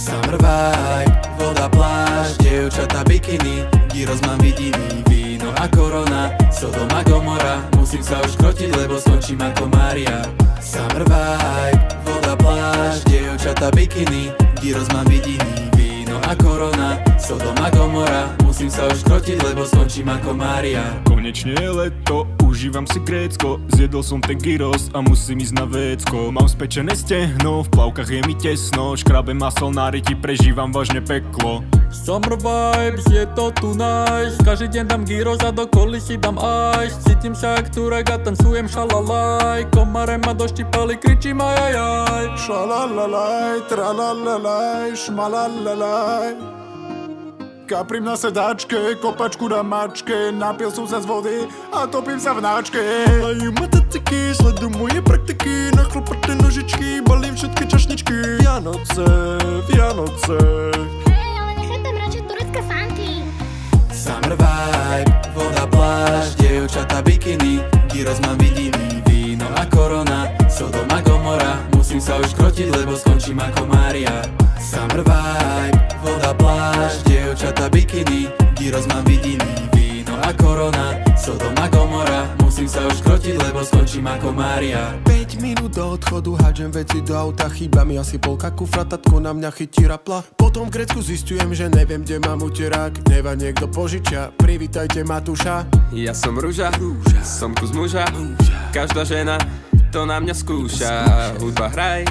Summer vibe, voda, pláž, dievčatá, bikiny, gyros mám vidiny, víno a korona, Sodom a Gomora, musím sa už krotiť, lebo skončím ako Mária. Summer vibe, voda, pláž, dievčatá, bikiny, gyros mám vidiny, víno a korona, Sodom a Gomora, musím sa už krotiť, lebo skončím ako Mária. Konečne je leto, užívam si Grécko, zjedol som ten gyros a musím ísť na vécko. Mám spečené stehno, v plavkách je mi tesno, škrabem masol na ryti, prežívam vážne peklo. Summer vibes, je to tu nice, každý deň dám gyros a do koly si dám ice. Cítim sa jak Turek a tancujem šalalaj, komare ma doštípali, kričím ajajaj. Šalalalaj, tralalalaj, šmalalalaj. Kaprím na sedačke, kopačku na mačke, napil som sa z vody a topím sa v náčke. Lajú ma tatiky, sleduj moje praktiky, na chlpaté nožičky, balím všetky čašničky. Vianoce, Vianoce. Hej, ale nechápem radšej turecké funky. Summer vibe, voda, pláž, dievčatá, bikiny, gyros mám vidiny, víno a korona, Sodom a Gomora, musím sa už krotiť, lebo skončím ako Mária. Summer vibe, voda, pláž, dievčatá, bikiny, gyros mám vidiny, víno a korona, Sodom a Gomora, musím sa už krotiť, lebo skončím ako Mária. 5 minút do odchodu, hádžem veci do auta, chýba mi asi polka kufra, tatko na mňa chytí rapla. Potom v Grécku zistujem, že neviem, kde mám uterák, neva niekto požičia, privítajte Matúša. Ja som rúža, som kus muža, každá žena to na mňa skúša. Hudba hraj,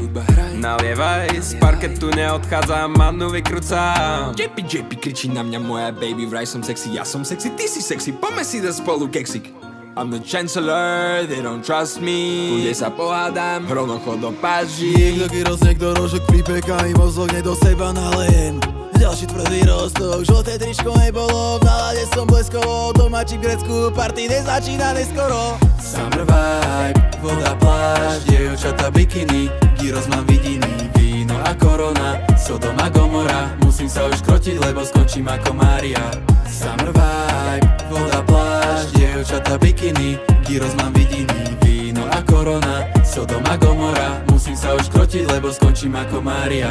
nalievaj, z parketu neodchádzam, manu vykrúcam. JP kričí na mňa moja baby, vraj som sexy, ja som sexy, ty si sexy, poďme si dať spolu keksik. I'm the chancellor, they don't trust me. Bude sa pohádam, rovno chod do páži. Niekto gyros, niekto rožok, pripeka mi mozog, nie do seba nalejem. Ďalší tvrdý roztok, žlté tričko nebolo, v nálade som bleskovo, domáči v Grécku, party nezačína neskoro. Summer vibe, voda, pláž, dievčatá, bikiny, gyros mám vidiny, víno a korona, Sodom a Gomora, musím sa už krotiť, lebo skončím ako Mária. Summer vibe, voda, pláž, dievčatá, bikiny, gyros mám vidiny, víno a korona, Sodom a Gomora, musím sa už krotiť, lebo skončím ako Mária.